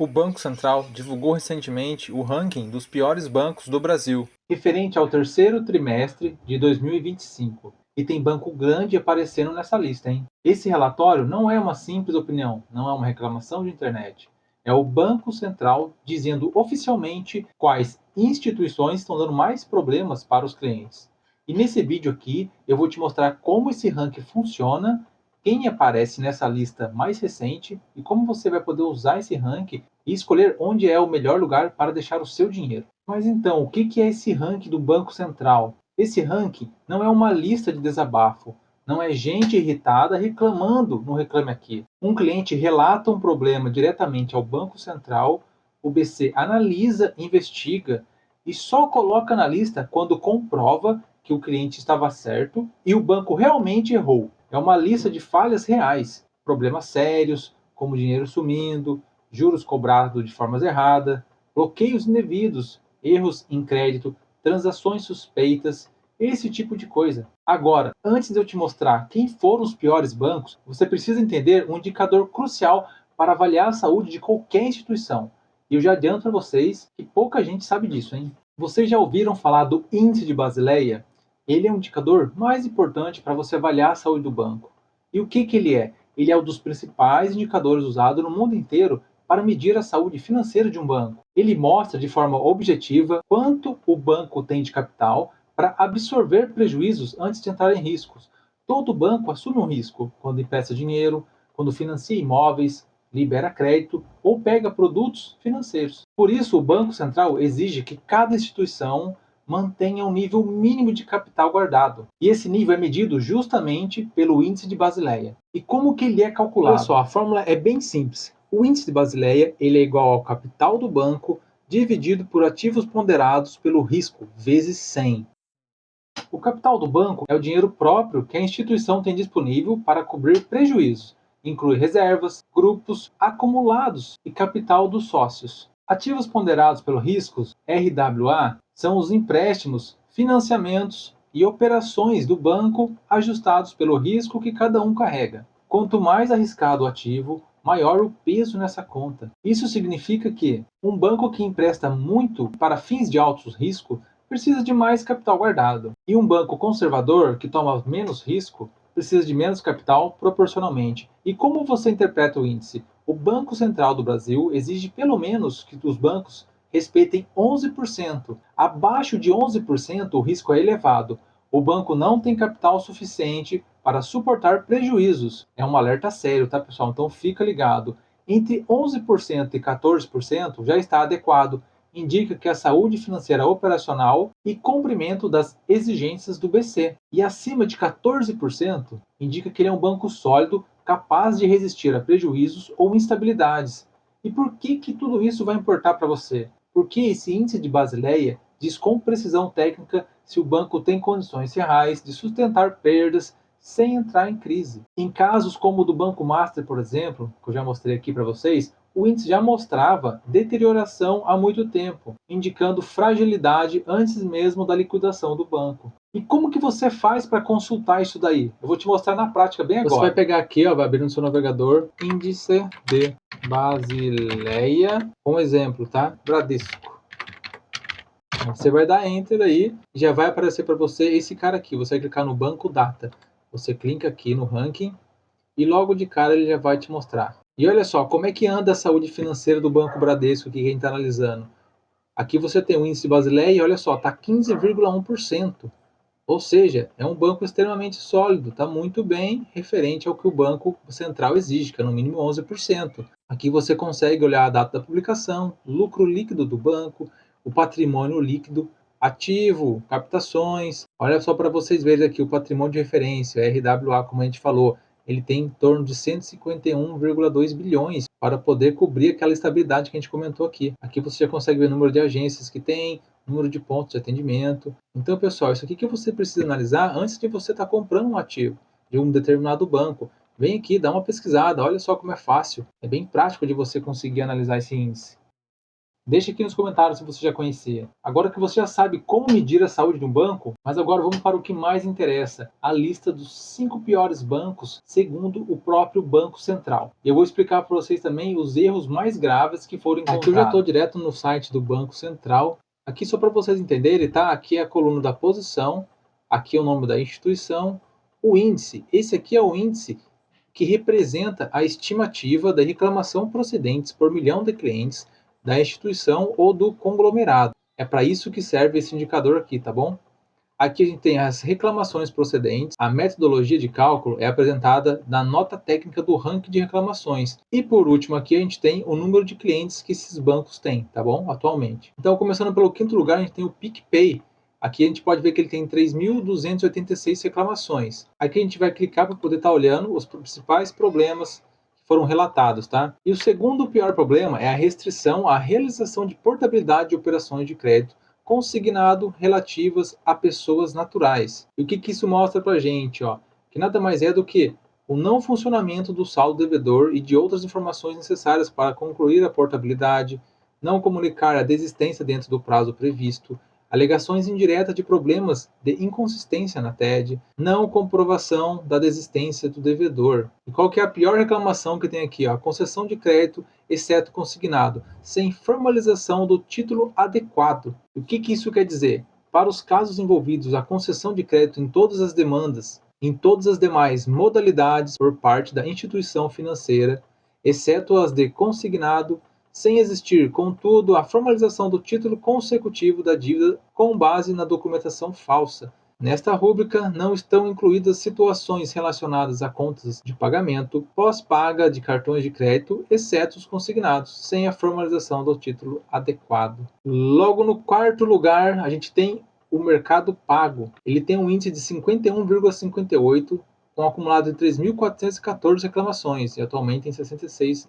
O Banco Central divulgou recentemente o ranking dos piores bancos do Brasil, referente ao terceiro trimestre de 2025. E tem banco grande aparecendo nessa lista, hein? Esse relatório não é uma simples opinião, não é uma reclamação de internet. É o Banco Central dizendo oficialmente quais instituições estão dando mais problemas para os clientes. E nesse vídeo aqui eu vou te mostrar como esse ranking funciona, quem aparece nessa lista mais recente e como você vai poder usar esse ranking e escolher onde é o melhor lugar para deixar o seu dinheiro. Mas então, o que é esse ranking do Banco Central? Esse ranking não é uma lista de desabafo, não é gente irritada reclamando no Reclame Aqui. Um cliente relata um problema diretamente ao Banco Central, o BC analisa, investiga e só coloca na lista quando comprova que o cliente estava certo e o banco realmente errou. É uma lista de falhas reais, problemas sérios, como dinheiro sumindo, juros cobrados de formas erradas, bloqueios indevidos, erros em crédito, transações suspeitas, esse tipo de coisa. Agora, antes de eu te mostrar quem foram os piores bancos, você precisa entender um indicador crucial para avaliar a saúde de qualquer instituição. E eu já adianto para vocês que pouca gente sabe disso, hein? Vocês já ouviram falar do Índice de Basileia? Ele é um indicador mais importante para você avaliar a saúde do banco. E o que ele é? Ele é um dos principais indicadores usados no mundo inteiro para medir a saúde financeira de um banco. Ele mostra de forma objetiva quanto o banco tem de capital para absorver prejuízos antes de entrar em riscos. Todo banco assume um risco quando empresta dinheiro, quando financia imóveis, libera crédito ou pega produtos financeiros. Por isso, o Banco Central exige que cada instituição mantenha um nível mínimo de capital guardado. E esse nível é medido justamente pelo Índice de Basileia. E como que ele é calculado? Olha só, a fórmula é bem simples. O Índice de Basileia ele é igual ao capital do banco dividido por ativos ponderados pelo risco, vezes 100. O capital do banco é o dinheiro próprio que a instituição tem disponível para cobrir prejuízos. Inclui reservas, grupos, acumulados e capital dos sócios. Ativos ponderados pelo riscos, RWA, são os empréstimos, financiamentos e operações do banco ajustados pelo risco que cada um carrega. Quanto mais arriscado o ativo, maior o peso nessa conta. Isso significa que um banco que empresta muito para fins de alto risco precisa de mais capital guardado. E um banco conservador, que toma menos risco, precisa de menos capital proporcionalmente. E como você interpreta o índice? O Banco Central do Brasil exige pelo menos que os bancos respeitem 11%. Abaixo de 11%, o risco é elevado. O banco não tem capital suficiente para suportar prejuízos. É um alerta sério, tá, pessoal? Então fica ligado. Entre 11% e 14% já está adequado. Indica que a saúde financeira operacional e cumprimento das exigências do BC. E acima de 14%, indica que ele é um banco sólido, capaz de resistir a prejuízos ou instabilidades. E por que tudo isso vai importar para você? Porque esse índice de Basileia diz com precisão técnica se o banco tem condições reais de sustentar perdas sem entrar em crise. Em casos como o do Banco Master, por exemplo, que eu já mostrei aqui para vocês, o índice já mostrava deterioração há muito tempo, indicando fragilidade antes mesmo da liquidação do banco. E como que você faz para consultar isso daí? Eu vou te mostrar na prática bem agora. Você vai pegar aqui, ó, vai abrir no seu navegador, Índice de Basileia, um exemplo, tá? Bradesco. Você vai dar Enter aí e já vai aparecer para você esse cara aqui. Você vai clicar no Banco Data. Você clica aqui no ranking e logo de cara ele já vai te mostrar. E olha só, como é que anda a saúde financeira do Banco Bradesco que a gente está analisando. Aqui você tem o índice de Basileia e olha só, está 15,1%. Ou seja, é um banco extremamente sólido, está muito bem referente ao que o Banco Central exige, que é no mínimo 11%. Aqui você consegue olhar a data da publicação, lucro líquido do banco, o patrimônio líquido, ativo, captações. Olha só para vocês verem aqui o patrimônio de referência, RWA, como a gente falou, ele tem em torno de 151,2 bilhões para poder cobrir aquela estabilidade que a gente comentou aqui. Aqui você já consegue ver o número de agências que tem, número de pontos de atendimento. Então, pessoal, isso aqui que você precisa analisar antes de você estar comprando um ativo de um determinado banco. Vem aqui, dá uma pesquisada, olha só como é fácil. É bem prático de você conseguir analisar esse índice. Deixe aqui nos comentários se você já conhecia. Agora que você já sabe como medir a saúde de um banco, mas agora vamos para o que mais interessa, a lista dos 5 piores bancos segundo o próprio Banco Central. Eu vou explicar para vocês também os erros mais graves que foram encontrados. Aqui eu já estou direto no site do Banco Central. Aqui só para vocês entenderem, tá? Aqui é a coluna da posição, aqui é o nome da instituição, o índice. Esse aqui é o índice que representa a estimativa da reclamação procedentes por milhão de clientes da instituição ou do conglomerado. É para isso que serve esse indicador aqui, tá bom? Aqui a gente tem as reclamações procedentes, a metodologia de cálculo é apresentada na nota técnica do ranking de reclamações. E por último aqui a gente tem o número de clientes que esses bancos têm, tá bom? Atualmente. Então, começando pelo quinto lugar, a gente tem o PicPay. Aqui a gente pode ver que ele tem 3.286 reclamações. Aqui a gente vai clicar para poder estar olhando os principais problemas foram relatados, tá? E o segundo pior problema é a restrição à realização de portabilidade de operações de crédito consignado relativas a pessoas naturais. E o que isso mostra para a gente? Ó? Que nada mais é do que o não funcionamento do saldo devedor e de outras informações necessárias para concluir a portabilidade, não comunicar a desistência dentro do prazo previsto, alegações indiretas de problemas de inconsistência na TED, não comprovação da desistência do devedor. E qual que é a pior reclamação que tem aqui? Ó? A concessão de crédito, exceto consignado, sem formalização do título adequado. O que isso quer dizer? Para os casos envolvidos a concessão de crédito em todas as demandas, em todas as demais modalidades por parte da instituição financeira, exceto as de consignado, sem existir, contudo, a formalização do título consecutivo da dívida com base na documentação falsa. Nesta rúbrica não estão incluídas situações relacionadas a contas de pagamento pós-paga de cartões de crédito, exceto os consignados, sem a formalização do título adequado. Logo no quarto lugar, a gente tem o Mercado Pago. Ele tem um índice de 51,58, com um acumulado de 3.414 reclamações, e atualmente tem 66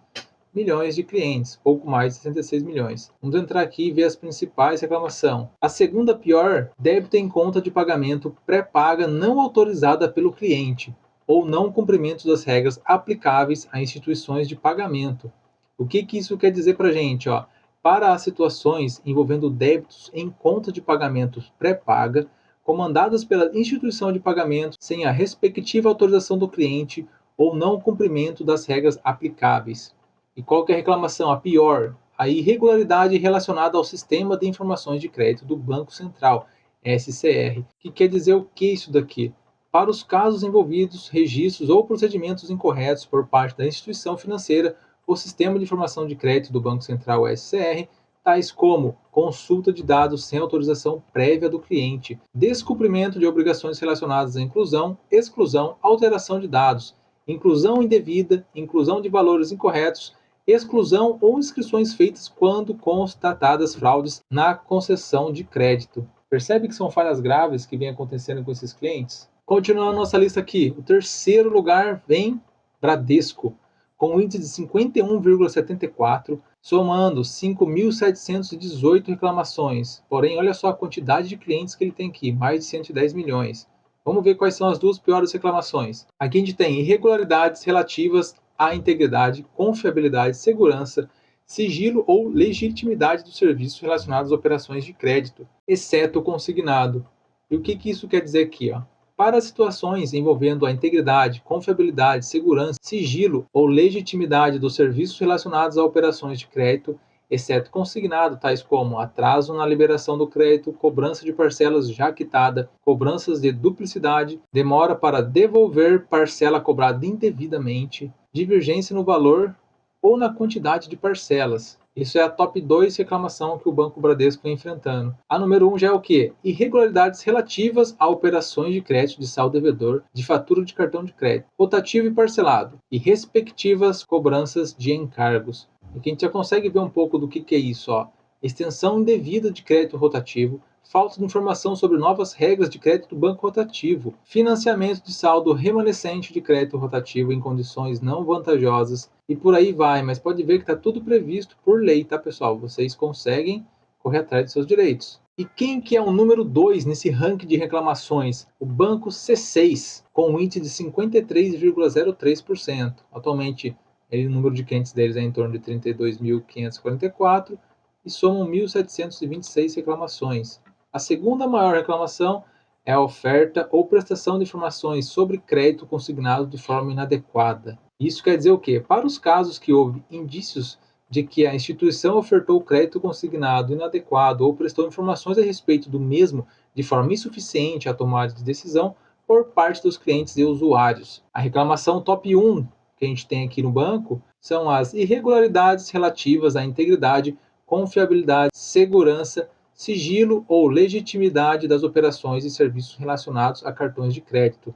milhões de clientes, pouco mais de 66 milhões. Vamos entrar aqui e ver as principais reclamações. A segunda pior, débito em conta de pagamento pré-paga não autorizada pelo cliente, ou não cumprimento das regras aplicáveis a instituições de pagamento. O que isso quer dizer para a gente? Ó? Para as situações envolvendo débitos em conta de pagamento pré-paga, comandadas pela instituição de pagamento sem a respectiva autorização do cliente ou não cumprimento das regras aplicáveis. E qual que é a reclamação? A pior, a irregularidade relacionada ao Sistema de Informações de Crédito do Banco Central, SCR. Que quer dizer o que isso daqui? Para os casos envolvidos, registros ou procedimentos incorretos por parte da instituição financeira, o Sistema de Informação de Crédito do Banco Central, SCR, tais como consulta de dados sem autorização prévia do cliente, descumprimento de obrigações relacionadas à inclusão, exclusão, alteração de dados, inclusão indevida, inclusão de valores incorretos, exclusão ou inscrições feitas quando constatadas fraudes na concessão de crédito. Percebe que são falhas graves que vêm acontecendo com esses clientes? Continuando a nossa lista aqui, o terceiro lugar vem Bradesco, com um índice de 51,74, somando 5.718 reclamações. Porém, olha só a quantidade de clientes que ele tem aqui, mais de 110 milhões. Vamos ver quais são as duas piores reclamações. Aqui a gente tem irregularidades relativas à integridade, confiabilidade, segurança, sigilo ou legitimidade dos serviços relacionados a operações de crédito, exceto o consignado. E o que isso quer dizer aqui? Ó? Para situações envolvendo a integridade, confiabilidade, segurança, sigilo ou legitimidade dos serviços relacionados a operações de crédito, exceto consignado, tais como atraso na liberação do crédito, cobrança de parcelas já quitada, cobranças de duplicidade, demora para devolver parcela cobrada indevidamente, divergência no valor ou na quantidade de parcelas. Isso é a top 2 reclamação que o Banco Bradesco vem enfrentando. A número 1 já é o quê? Irregularidades relativas a operações de crédito de saldo devedor de fatura de cartão de crédito, rotativo e parcelado, e respectivas cobranças de encargos. Aqui a gente já consegue ver um pouco do que é isso. Ó. Extensão indevida de crédito rotativo, falta de informação sobre novas regras de crédito do banco rotativo, financiamento de saldo remanescente de crédito rotativo em condições não vantajosas, e por aí vai, mas pode ver que está tudo previsto por lei, tá pessoal? Vocês conseguem correr atrás dos seus direitos. E quem que é o número 2 nesse ranking de reclamações? O Banco C6, com um índice de 53,03%. Atualmente, o número de clientes deles é em torno de 32.544, e somam 1.726 reclamações. A segunda maior reclamação é a oferta ou prestação de informações sobre crédito consignado de forma inadequada. Isso quer dizer o quê? Para os casos que houve indícios de que a instituição ofertou crédito consignado inadequado ou prestou informações a respeito do mesmo de forma insuficiente à tomada de decisão por parte dos clientes e usuários. A reclamação top 1 que a gente tem aqui no banco são as irregularidades relativas à integridade, confiabilidade, segurança, sigilo ou legitimidade das operações e serviços relacionados a cartões de crédito.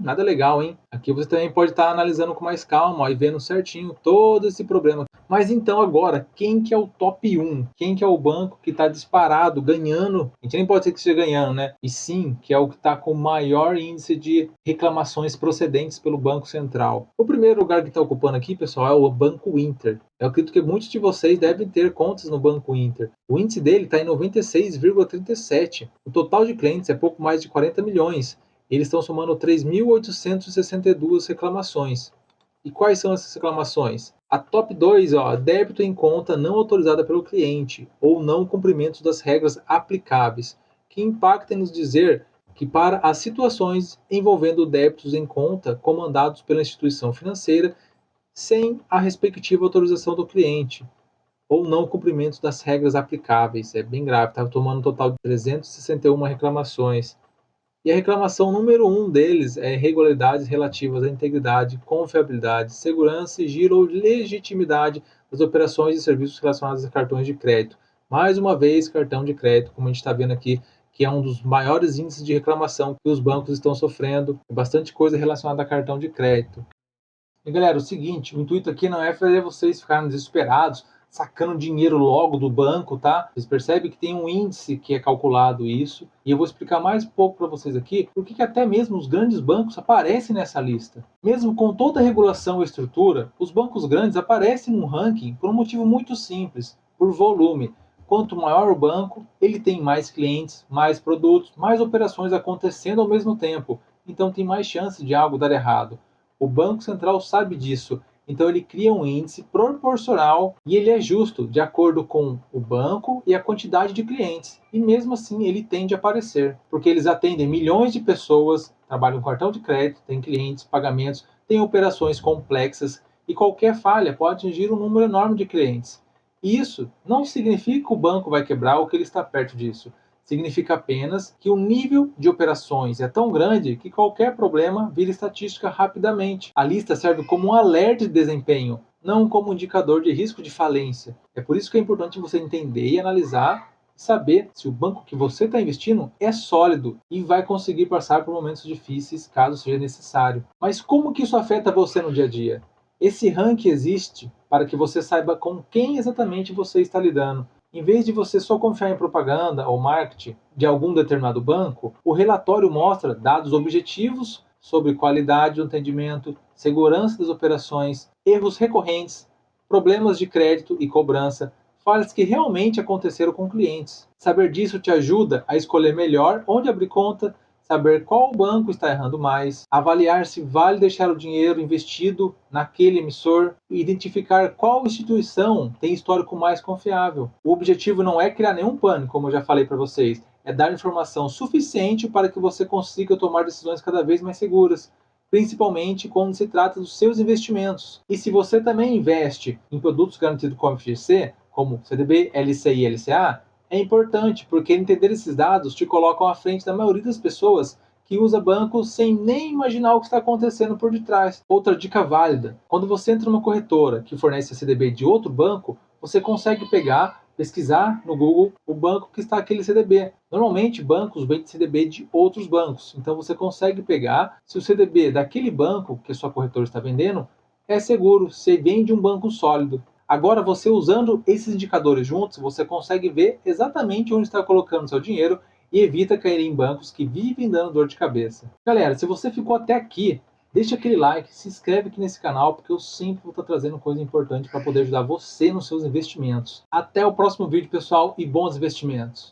Nada legal, hein? Aqui você também pode estar analisando com mais calma, ó, e vendo certinho todo esse problema. Mas então agora, quem que é o top 1? Quem que é o banco que está disparado, ganhando? A gente nem pode ser que esteja ganhando, né? E sim, que é o que está com o maior índice de reclamações procedentes pelo Banco Central. O primeiro lugar que está ocupando aqui, pessoal, é o Banco Inter. Eu acredito que muitos de vocês devem ter contas no Banco Inter. O índice dele está em 96,37. O total de clientes é pouco mais de 40 milhões. Eles estão somando 3.862 reclamações. E quais são essas reclamações? A top 2, ó, débito em conta não autorizada pelo cliente ou não cumprimento das regras aplicáveis, que impacta em nos dizer que para as situações envolvendo débitos em conta comandados pela instituição financeira sem a respectiva autorização do cliente ou não cumprimento das regras aplicáveis. É bem grave, está tomando um total de 361 reclamações. E a reclamação número 1 deles é irregularidades relativas à integridade, confiabilidade, segurança, sigilo ou legitimidade das operações e serviços relacionados a cartões de crédito. Mais uma vez, cartão de crédito, como a gente está vendo aqui, que é um dos maiores índices de reclamação que os bancos estão sofrendo. Bastante coisa relacionada a cartão de crédito. E galera, o seguinte, o intuito aqui não é fazer vocês ficarem desesperados, sacando dinheiro logo do banco, tá? Vocês percebem que tem um índice que é calculado isso, e eu vou explicar mais um pouco para vocês aqui por que até mesmo os grandes bancos aparecem nessa lista. Mesmo com toda a regulação e estrutura, os bancos grandes aparecem num ranking por um motivo muito simples, por volume. Quanto maior o banco, ele tem mais clientes, mais produtos, mais operações acontecendo ao mesmo tempo, então tem mais chance de algo dar errado. O Banco Central sabe disso, então ele cria um índice proporcional e ele é justo, de acordo com o banco e a quantidade de clientes. E mesmo assim ele tende a aparecer, porque eles atendem milhões de pessoas, trabalham com cartão de crédito, têm clientes, pagamentos, têm operações complexas e qualquer falha pode atingir um número enorme de clientes. Isso não significa que o banco vai quebrar ou que ele está perto disso. Significa apenas que o nível de operações é tão grande que qualquer problema vira estatística rapidamente. A lista serve como um alerta de desempenho, não como um indicador de risco de falência. É por isso que é importante você entender e analisar e saber se o banco que você está investindo é sólido e vai conseguir passar por momentos difíceis caso seja necessário. Mas como que isso afeta você no dia a dia? Esse ranking existe para que você saiba com quem exatamente você está lidando. Em vez de você só confiar em propaganda ou marketing de algum determinado banco, o relatório mostra dados objetivos sobre qualidade do atendimento, segurança das operações, erros recorrentes, problemas de crédito e cobrança, falhas que realmente aconteceram com clientes. Saber disso te ajuda a escolher melhor onde abrir conta, saber qual banco está errando mais, avaliar se vale deixar o dinheiro investido naquele emissor e identificar qual instituição tem histórico mais confiável. O objetivo não é criar nenhum pânico, como eu já falei para vocês, é dar informação suficiente para que você consiga tomar decisões cada vez mais seguras, principalmente quando se trata dos seus investimentos. E se você também investe em produtos garantidos com FGC, como CDB, LCI e LCA, é importante, porque entender esses dados te colocam à frente da maioria das pessoas que usa banco sem nem imaginar o que está acontecendo por detrás. Outra dica válida: quando você entra numa corretora que fornece a CDB de outro banco, você consegue pesquisar no Google o banco que está aquele CDB. Normalmente, bancos vendem CDB de outros bancos, então você consegue pegar se o CDB daquele banco que a sua corretora está vendendo é seguro, se vem de um banco sólido. Agora, você usando esses indicadores juntos, você consegue ver exatamente onde está colocando seu dinheiro e evita cair em bancos que vivem dando dor de cabeça. Galera, se você ficou até aqui, deixa aquele like, se inscreve aqui nesse canal, porque eu sempre vou estar trazendo coisa importante para poder ajudar você nos seus investimentos. Até o próximo vídeo, pessoal, e bons investimentos!